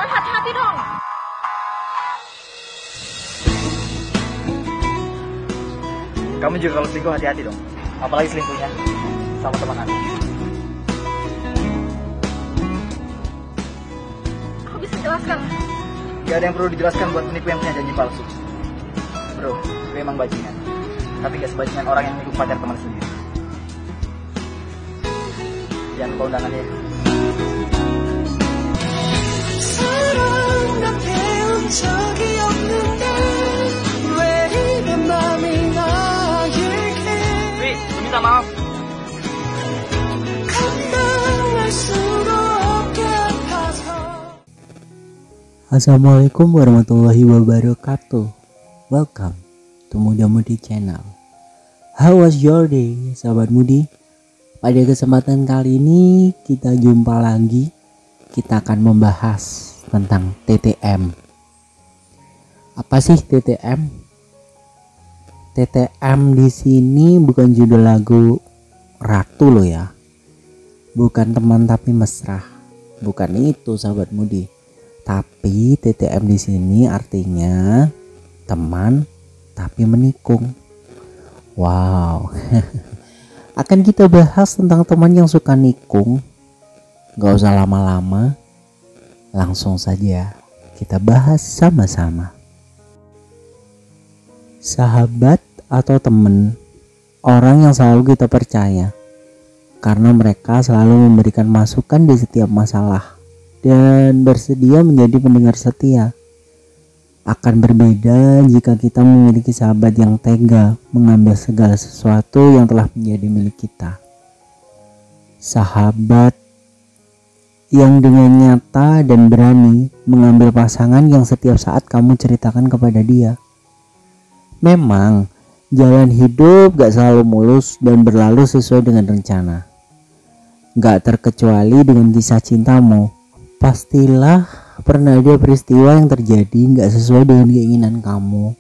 jalan hati-hati dong. Kamu juga kalau selingkuh hati-hati dong. Apalagi selingkuhnya sama teman aku. Aku bisa jelaskan. Gak ada yang perlu dijelaskan buat penipu yang punya janji palsu. Bro, gue emang bajingan. Tapi gak sebajingan orang yang menipu pacar teman sendiri. Jangan lupa undangannya. Wi, minta maaf. Assalamualaikum warahmatullahi wabarakatuh. Welcome to Muda Mudi Channel. How was your day, sahabat Mudi? Pada kesempatan kali ini kita jumpa lagi. Kita akan membahas tentang TTM. Apa sih TTM? TTM di sini bukan judul lagu Ratu loh ya. Bukan teman tapi mesra. Bukan itu, sahabat Mudi. Tapi TTM di sini artinya teman tapi menikung. Wow. Akan kita bahas tentang teman yang suka nikung. Gak usah lama-lama. Langsung saja kita bahas sama-sama. Sahabat atau teman, orang yang selalu kita percaya karena mereka selalu memberikan masukan di setiap masalah dan bersedia menjadi pendengar setia. Akan berbeda jika kita memiliki sahabat yang tega mengambil segala sesuatu yang telah menjadi milik kita. Sahabat yang dengan nyata dan berani mengambil pasangan yang setiap saat kamu ceritakan kepada dia. Memang jalan hidup gak selalu mulus dan berlalu sesuai dengan rencana. Gak terkecuali dengan kisah cintamu. Pastilah pernah ada peristiwa yang terjadi gak sesuai dengan keinginan kamu.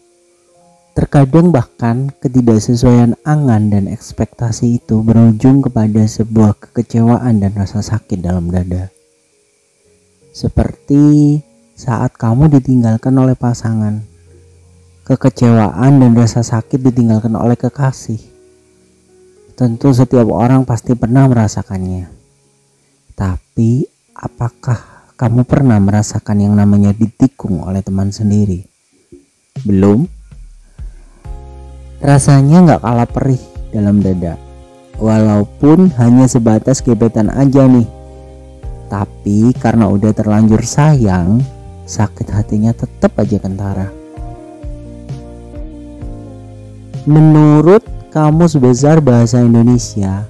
Terkadang bahkan ketidaksesuaian angan dan ekspektasi itu berujung kepada sebuah kekecewaan dan rasa sakit dalam dada. Seperti saat kamu ditinggalkan oleh pasangan. Kekecewaan dan rasa sakit ditinggalkan oleh kekasih. Tentu setiap orang pasti pernah merasakannya. Tapi apakah kamu pernah merasakan yang namanya ditikung oleh teman sendiri? Belum? Rasanya gak kalah perih dalam dada. Walaupun hanya sebatas gebetan aja nih. Tapi karena udah terlanjur sayang, sakit hatinya tetap aja kentara. Menurut Kamus Besar Bahasa Indonesia,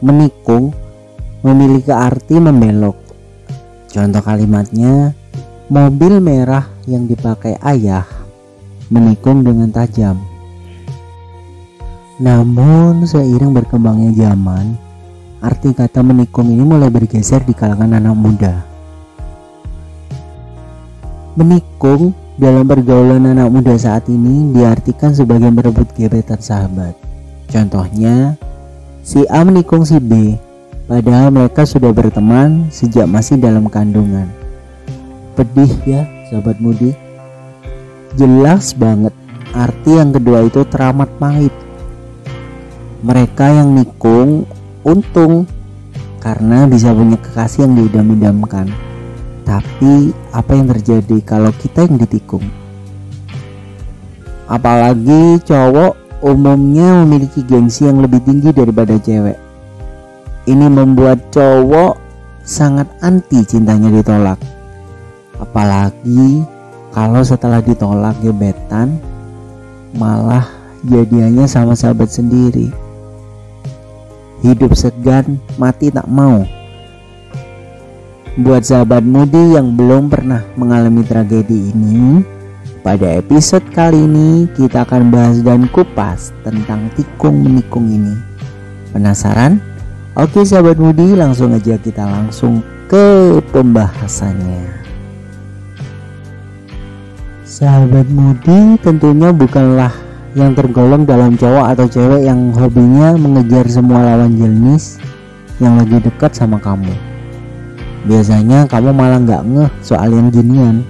menikung memiliki arti membelok. Contoh kalimatnya, mobil merah yang dipakai ayah menikung dengan tajam. Namun seiring berkembangnya zaman, arti kata menikung ini mulai bergeser di kalangan anak muda. Menikung dalam pergaulan anak muda saat ini diartikan sebagai merebut gebetan sahabat. Contohnya, si A menikung si B, padahal mereka sudah berteman sejak masih dalam kandungan. Pedih ya, sahabat Mudi. Jelas banget arti yang kedua itu teramat pahit. Mereka yang nikung untung karena bisa punya kekasih yang diidam-idamkan. Tapi apa yang terjadi kalau kita yang ditikung? Apalagi cowok umumnya memiliki gengsi yang lebih tinggi daripada cewek. Ini membuat cowok sangat anti cintanya ditolak. Apalagi kalau setelah ditolak gebetan malah jadiannya sama sahabat sendiri. Hidup segan, mati tak mau. Buat sahabat Mudi yang belum pernah mengalami tragedi ini, pada episode kali ini kita akan bahas dan kupas tentang tikung menikung ini. Penasaran? Oke sahabat Mudi, langsung aja kita langsung ke pembahasannya. Sahabat Mudi tentunya bukanlah yang tergolong dalam cowok atau cewek yang hobinya mengejar semua lawan jenis yang lagi dekat sama kamu. Biasanya kamu malah nggak ngeh soal yang ginian.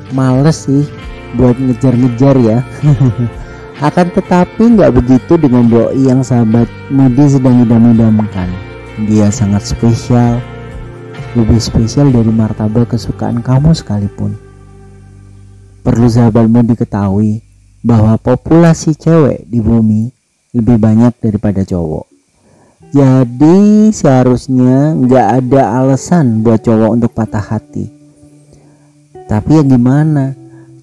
Males sih buat ngejar-ngejar ya. Akan tetapi nggak begitu dengan doi yang sahabat Mudi sedang idam-idamkan. Dia sangat spesial, lebih spesial dari martabak kesukaan kamu sekalipun. Perlu sahabatmu diketahui bahwa populasi cewek di bumi lebih banyak daripada cowok. Jadi seharusnya nggak ada alasan buat cowok untuk patah hati. Tapi ya gimana?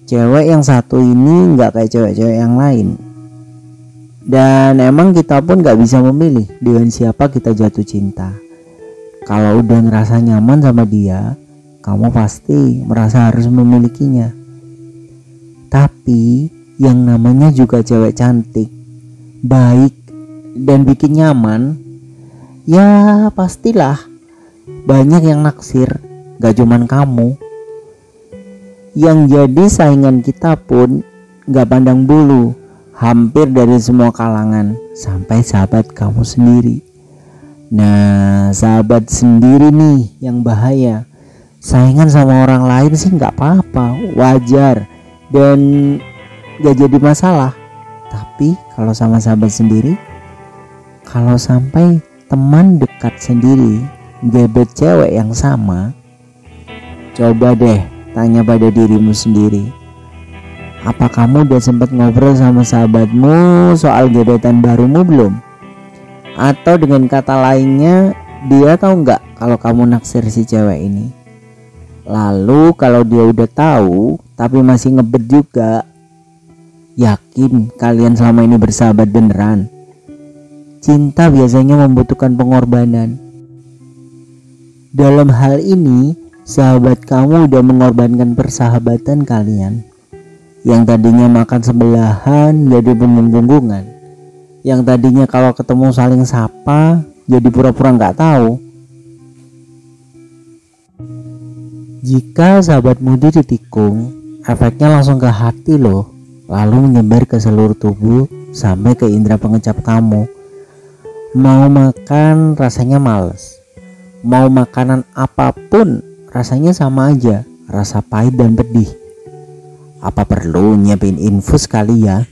Cewek yang satu ini nggak kayak cewek-cewek yang lain. Dan emang kita pun nggak bisa memilih dengan siapa kita jatuh cinta. Kalau udah ngerasa nyaman sama dia, kamu pasti merasa harus memilikinya. Tapi yang namanya juga cewek cantik, baik, dan bikin nyaman, ya pastilah banyak yang naksir, gak cuman kamu. Yang jadi saingan kita pun gak pandang bulu, hampir dari semua kalangan, sampai sahabat kamu sendiri. Nah, sahabat sendiri nih yang bahaya. Saingan sama orang lain sih gak apa-apa, wajar, dan gak jadi masalah. Tapi kalau sama sahabat sendiri, kalau sampai teman dekat sendiri gebet cewek yang sama, coba deh tanya pada dirimu sendiri. Apa kamu udah sempat ngobrol sama sahabatmu soal gebetan barumu belum? Atau dengan kata lainnya, dia tahu nggak kalau kamu naksir si cewek ini? Lalu kalau dia udah tahu tapi masih ngebet juga, yakin kalian selama ini bersahabat beneran? Cinta biasanya membutuhkan pengorbanan. Dalam hal ini, sahabat kamu udah mengorbankan persahabatan kalian. Yang tadinya makan sebelahan jadi punggung-punggungan. Yang tadinya kalau ketemu saling sapa jadi pura-pura nggak tahu. Jika sahabat Mudi ditikung, efeknya langsung ke hati loh, lalu menyebar ke seluruh tubuh sampai ke indera pengecap kamu. Mau makan rasanya males, mau makanan apapun rasanya sama aja, rasa pahit dan pedih. Apa perlu nyiapin infus kali ya?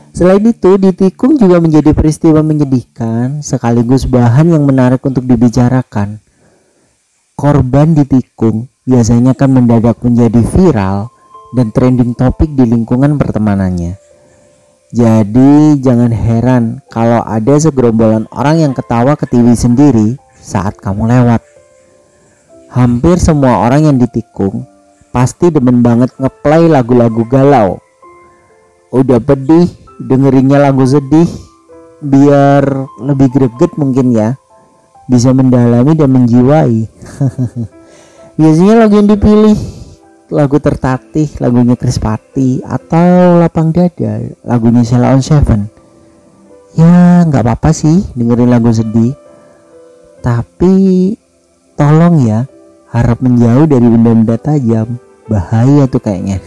Selain itu, ditikung juga menjadi peristiwa menyedihkan sekaligus bahan yang menarik untuk dibicarakan. Korban ditikung biasanya kan mendadak menjadi viral dan trending topik di lingkungan pertemanannya. Jadi jangan heran kalau ada segerombolan orang yang ketawa ke TV sendiri saat kamu lewat. Hampir semua orang yang ditikung pasti demen banget ngeplay lagu-lagu galau. Udah pedih, dengerinnya lagu sedih biar lebih greget mungkin ya, bisa mendalami dan menjiwai. Biasanya lagu yang dipilih lagu tertatih, lagunya Krispati, atau Lapang Dada, lagunya Sheila on 7. Ya nggak apa-apa sih dengerin lagu sedih, tapi tolong ya, harap menjauh dari benda-benda tajam, bahaya tuh kayaknya.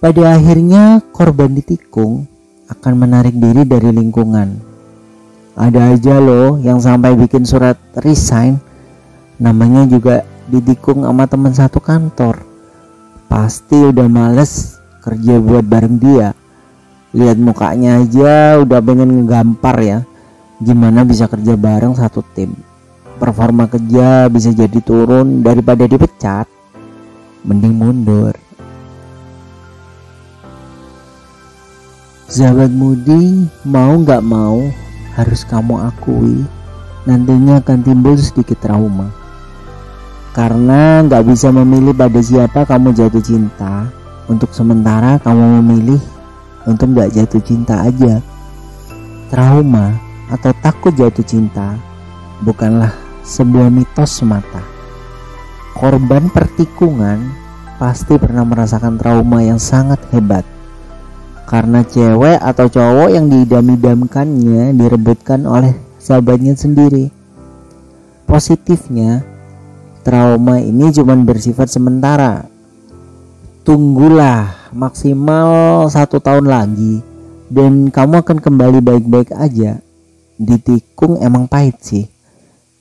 Pada akhirnya korban ditikung akan menarik diri dari lingkungan. Ada aja loh yang sampai bikin surat resign, namanya juga ditikung sama teman satu kantor. Pasti udah males kerja buat bareng dia. Lihat mukanya aja udah pengen ngegampar ya. Gimana bisa kerja bareng satu tim? Performa kerja bisa jadi turun, daripada dipecat mending mundur. Sahabat Mudi, mau gak mau harus kamu akui nantinya akan timbul sedikit trauma. Karena gak bisa memilih pada siapa kamu jatuh cinta. Untuk sementara kamu memilih untuk gak jatuh cinta aja. Trauma atau takut jatuh cinta bukanlah sebuah mitos semata. Korban pertikungan pasti pernah merasakan trauma yang sangat hebat, karena cewek atau cowok yang diidam-idamkannya direbutkan oleh sahabatnya sendiri. Positifnya, trauma ini cuma bersifat sementara. Tunggulah maksimal 1 tahun lagi dan kamu akan kembali baik-baik aja. Ditikung emang pahit sih,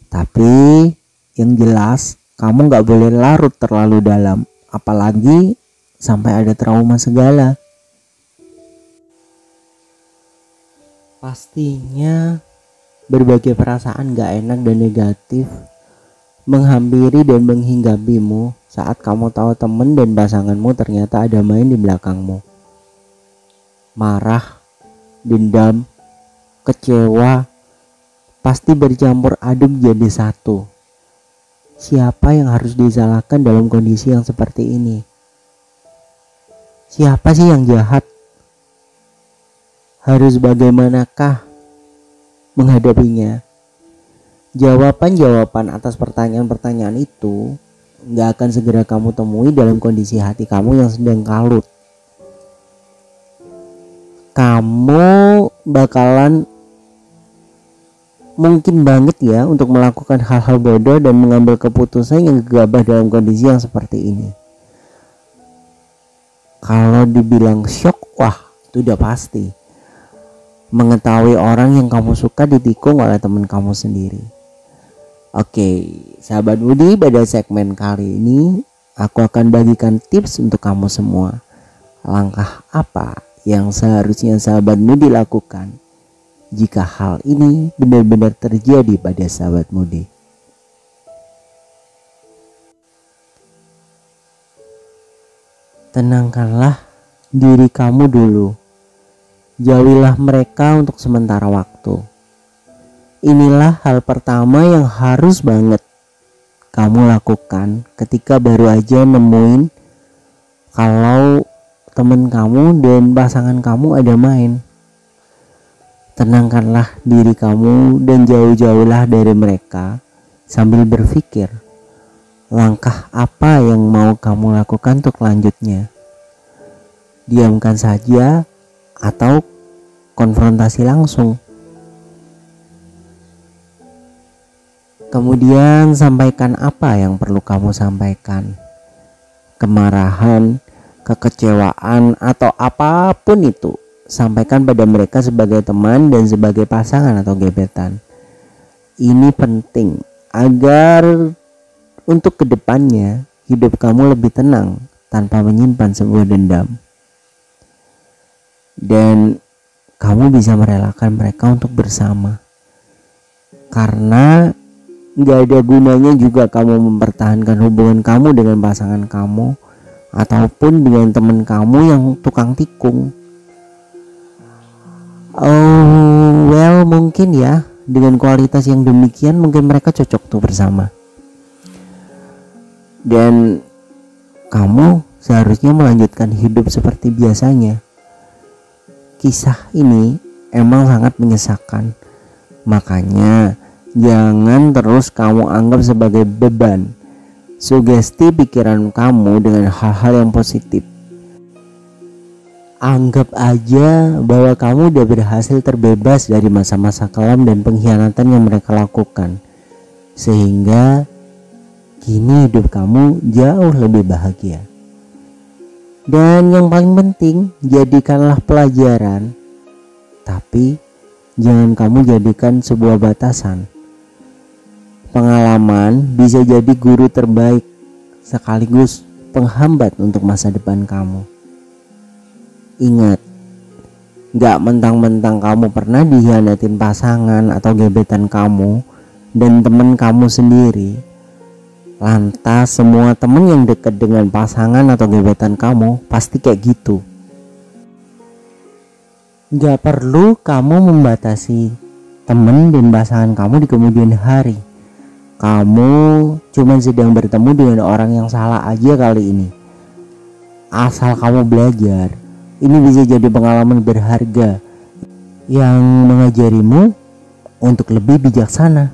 Tapi yang jelas kamu gak boleh larut terlalu dalam, apalagi sampai ada trauma segala. Pastinya berbagai perasaan gak enak dan negatif menghampiri dan menghinggapimu saat kamu tahu temen dan pasanganmu ternyata ada main di belakangmu. Marah, dendam, kecewa pasti bercampur aduk jadi satu. Siapa yang harus disalahkan dalam kondisi yang seperti ini? Siapa sih yang jahat? Harus bagaimanakah menghadapinya? Jawaban-jawaban atas pertanyaan-pertanyaan itu gak akan segera kamu temui dalam kondisi hati kamu yang sedang kalut. Kamu bakalan mungkin banget ya untuk melakukan hal-hal bodoh dan mengambil keputusan yang gegabah dalam kondisi yang seperti ini. Kalau dibilang shock, wah itu udah pasti. Mengetahui orang yang kamu suka ditikung oleh teman kamu sendiri. Oke, sahabat Mudi, pada segmen kali ini aku akan bagikan tips untuk kamu semua. Langkah apa yang seharusnya sahabat Mudi lakukan jika hal ini benar-benar terjadi pada sahabat Mudi? Tenangkanlah diri kamu dulu. Jauhilah mereka untuk sementara waktu. Inilah hal pertama yang harus banget kamu lakukan ketika baru aja nemuin kalau temen kamu dan pasangan kamu ada main. Tenangkanlah diri kamu dan jauh-jauhlah dari mereka sambil berpikir langkah apa yang mau kamu lakukan untuk lanjutnya. Diamkan saja atau konfrontasi langsung. Kemudian sampaikan apa yang perlu kamu sampaikan. Kemarahan, kekecewaan, atau apapun itu, sampaikan pada mereka sebagai teman dan sebagai pasangan atau gebetan. Ini penting agar untuk kedepannya hidup kamu lebih tenang tanpa menyimpan sebuah dendam. Dan kamu bisa merelakan mereka untuk bersama. Karena gak ada gunanya juga kamu mempertahankan hubungan kamu dengan pasangan kamu ataupun dengan teman kamu yang tukang tikung. Well, mungkin ya dengan kualitas yang demikian mungkin mereka cocok tuh bersama. Dan kamu seharusnya melanjutkan hidup seperti biasanya. Kisah ini emang sangat menyesakan. Makanya jangan terus kamu anggap sebagai beban. Sugesti pikiran kamu dengan hal-hal yang positif. Anggap aja bahwa kamu udah berhasil terbebas dari masa-masa kelam dan pengkhianatan yang mereka lakukan. Sehingga kini hidup kamu jauh lebih bahagia. Dan yang paling penting, jadikanlah pelajaran. Tapi jangan kamu jadikan sebuah batasan. Pengalaman bisa jadi guru terbaik sekaligus penghambat untuk masa depan kamu. Ingat, gak mentang-mentang kamu pernah dikhianatin pasangan atau gebetan kamu dan temen kamu sendiri, lantas semua temen yang dekat dengan pasangan atau gebetan kamu pasti kayak gitu. Gak perlu kamu membatasi temen dan pasangan kamu di kemudian hari. Kamu cuma sedang bertemu dengan orang yang salah aja kali ini. Asal kamu belajar, ini bisa jadi pengalaman berharga yang mengajarimu untuk lebih bijaksana.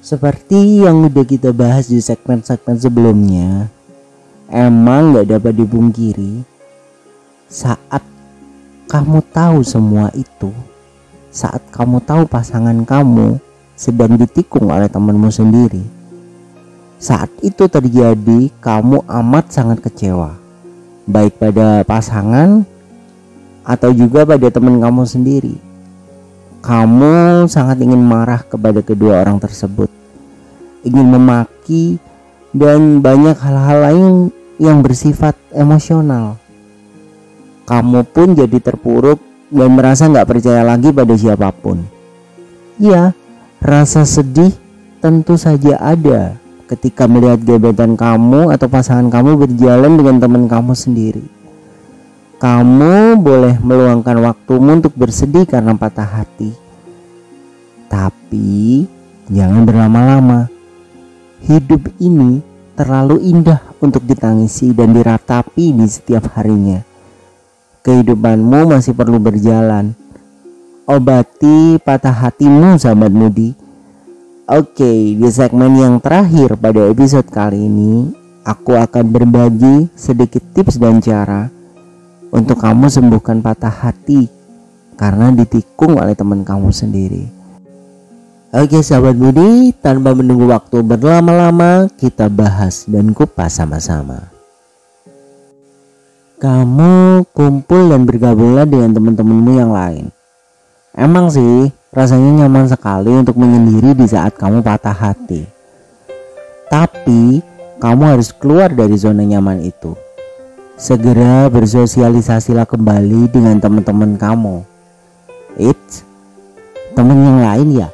Seperti yang udah kita bahas di segmen-segmen sebelumnya, emang gak dapat dipungkiri, saat kamu tahu semua itu, saat kamu tahu pasangan kamu sedang ditikung oleh temanmu sendiri, saat itu terjadi kamu amat sangat kecewa, baik pada pasangan atau juga pada teman kamu sendiri. kamu sangat ingin marah kepada kedua orang tersebut, ingin memaki, dan banyak hal-hal lain yang bersifat emosional. Kamu pun jadi terpuruk dan merasa gak percaya lagi pada siapapun. Ya, rasa sedih tentu saja ada ketika melihat gebetan kamu atau pasangan kamu berjalan dengan teman kamu sendiri. Kamu boleh meluangkan waktumu untuk bersedih karena patah hati, tapi jangan berlama-lama. Hidup ini terlalu indah untuk ditangisi dan diratapi di setiap harinya. Kehidupanmu masih perlu berjalan. Obati patah hatimu, sahabat Mudi. Oke, di segmen yang terakhir pada episode kali ini, aku akan berbagi sedikit tips dan cara untuk kamu sembuhkan patah hati karena ditikung oleh teman kamu sendiri. Oke sahabat Mudi, tanpa menunggu waktu berlama-lama, kita bahas dan kupas sama-sama. Kamu kumpul dan bergabunglah dengan teman-temanmu yang lain. Emang sih rasanya nyaman sekali untuk menyendiri di saat kamu patah hati. Tapi kamu harus keluar dari zona nyaman itu. Segera bersosialisasilah kembali dengan teman-teman kamu. Teman yang lain ya?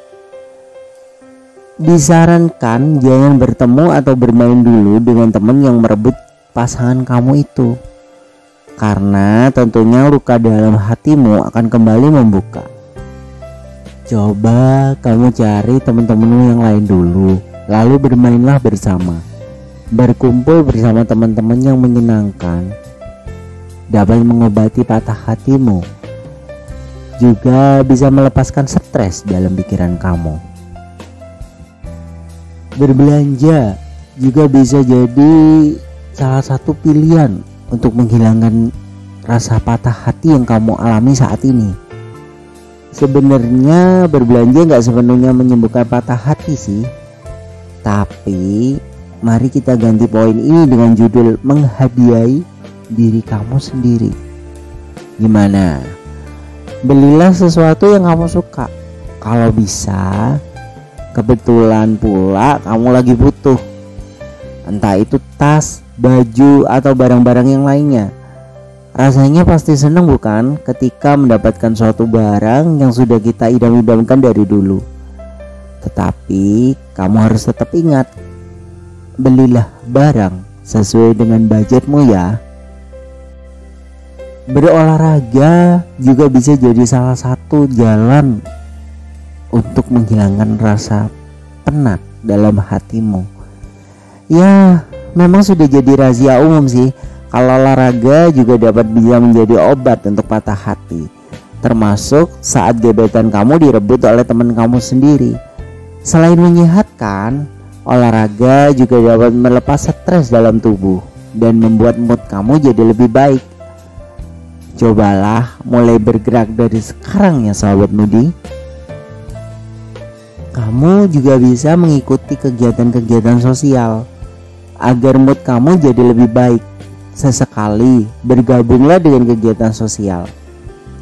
Disarankan jangan bertemu atau bermain dulu dengan teman yang merebut pasangan kamu itu, karena tentunya luka dalam hatimu akan kembali membuka. Coba kamu cari teman-temanmu yang lain dulu, lalu bermainlah bersama. Berkumpul bersama teman-teman yang menyenangkan dapat mengobati patah hatimu, juga bisa melepaskan stres dalam pikiran kamu. Berbelanja juga bisa jadi salah satu pilihan untuk menghilangkan rasa patah hati yang kamu alami saat ini. Sebenarnya berbelanja gak sepenuhnya menyembuhkan patah hati sih, tapi mari kita ganti poin ini dengan judul menghadiahi diri kamu sendiri. Gimana? Belilah sesuatu yang kamu suka. Kalau bisa, kebetulan pula kamu lagi butuh, entah itu tas, baju, atau barang-barang yang lainnya. Rasanya pasti senang bukan ketika mendapatkan suatu barang yang sudah kita idam-idamkan dari dulu. Tetapi kamu harus tetap ingat, belilah barang sesuai dengan budgetmu ya. Berolahraga juga bisa jadi salah satu jalan untuk menghilangkan rasa penat dalam hatimu. Ya, memang sudah jadi rahasia umum sih kalau olahraga juga dapat bisa menjadi obat untuk patah hati, termasuk saat gebetan kamu direbut oleh teman kamu sendiri. Selain menyehatkan, olahraga juga dapat melepas stres dalam tubuh dan membuat mood kamu jadi lebih baik. Cobalah mulai bergerak dari sekarang ya sahabat Mudi. Kamu juga bisa mengikuti kegiatan-kegiatan sosial agar mood kamu jadi lebih baik. Sesekali bergabunglah dengan kegiatan sosial.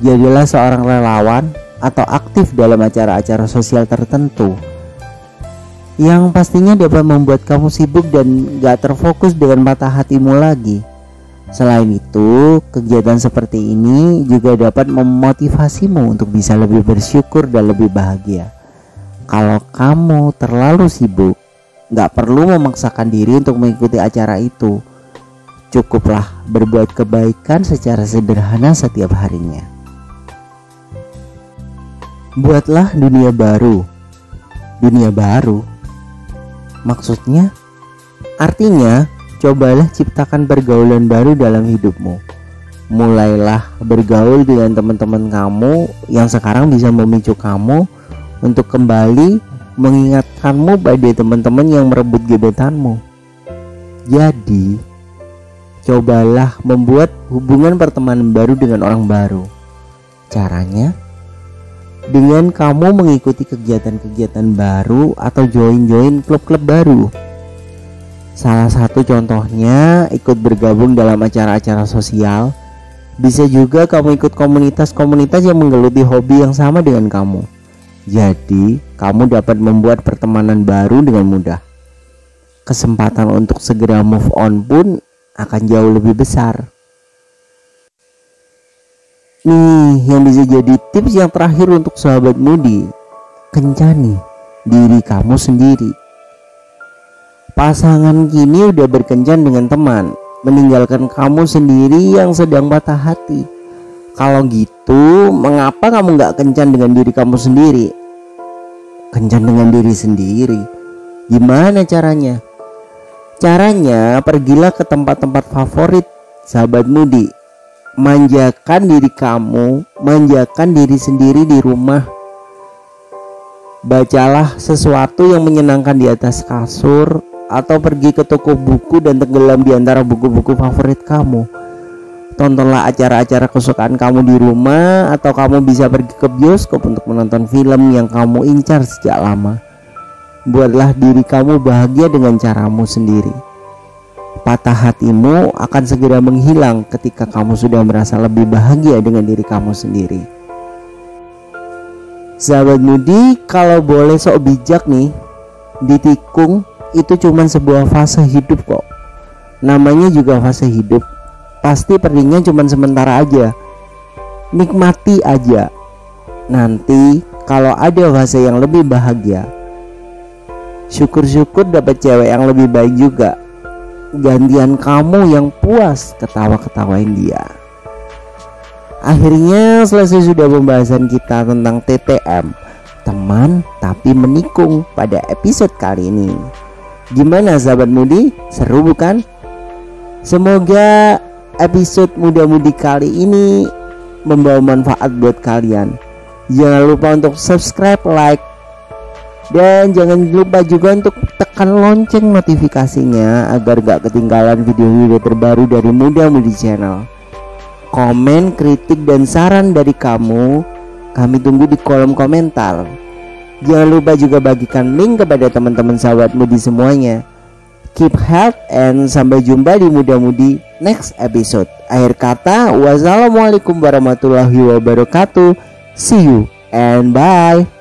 Jadilah seorang relawan atau aktif dalam acara-acara sosial tertentu yang pastinya dapat membuat kamu sibuk dan gak terfokus dengan patah hatimu lagi. Selain itu, kegiatan seperti ini juga dapat memotivasimu untuk bisa lebih bersyukur dan lebih bahagia. Kalau kamu terlalu sibuk, gak perlu memaksakan diri untuk mengikuti acara itu. Cukuplah berbuat kebaikan secara sederhana setiap harinya. Buatlah dunia baru. Dunia baru? Maksudnya? Artinya, cobalah ciptakan pergaulan baru dalam hidupmu. Mulailah bergaul dengan teman-teman kamu yang sekarang bisa memicu kamu untuk kembali mengingatkanmu pada teman-teman yang merebut gebetanmu. Jadi, cobalah membuat hubungan pertemanan baru dengan orang baru. Caranya, dengan kamu mengikuti kegiatan-kegiatan baru atau join klub-klub baru. Salah satu contohnya ikut bergabung dalam acara-acara sosial. Bisa juga kamu ikut komunitas-komunitas yang menggeluti hobi yang sama dengan kamu. Jadi kamu dapat membuat pertemanan baru dengan mudah. Kesempatan untuk segera move on pun akan jauh lebih besar. Nih yang bisa jadi tips yang terakhir untuk sahabat mudi, kencani diri kamu sendiri. Pasangan kini udah berkencan dengan teman, meninggalkan kamu sendiri yang sedang patah hati. Kalau gitu, mengapa kamu gak kencan dengan diri kamu sendiri? Kencan dengan diri sendiri, gimana caranya? Caranya pergilah ke tempat-tempat favorit sahabat mudi. Manjakan diri kamu, manjakan diri sendiri di rumah. Bacalah sesuatu yang menyenangkan di atas kasur, atau pergi ke toko buku dan tenggelam di antara buku-buku favorit kamu. Tontonlah acara-acara kesukaan kamu di rumah, atau kamu bisa pergi ke bioskop untuk menonton film yang kamu incar sejak lama. Buatlah diri kamu bahagia dengan caramu sendiri. Patah hatimu akan segera menghilang ketika kamu sudah merasa lebih bahagia dengan diri kamu sendiri. Sahabat mudi, kalau boleh sok bijak nih, ditikung itu cuma sebuah fase hidup kok. Namanya juga fase hidup. Pasti perginya cuma sementara aja. Nikmati aja. Nanti kalau ada fase yang lebih bahagia, syukur-syukur dapat cewek yang lebih baik juga. Gantian kamu yang puas ketawa-ketawain dia. Akhirnya selesai sudah pembahasan kita tentang TTM, teman tapi menikung, pada episode kali ini. Gimana sahabat mudi? Seru bukan? Semoga episode muda-mudi kali ini membawa manfaat buat kalian. Jangan lupa untuk subscribe, like, dan jangan lupa juga untuk tekan lonceng notifikasinya agar gak ketinggalan video-video terbaru dari Muda Mudi Channel. Komen, kritik, dan saran dari kamu kami tunggu di kolom komentar. Jangan lupa juga bagikan link kepada teman-teman sahabat mudi semuanya. Keep health and sampai jumpa di Muda Mudi next episode. Akhir kata, wassalamualaikum warahmatullahi wabarakatuh. See you and bye.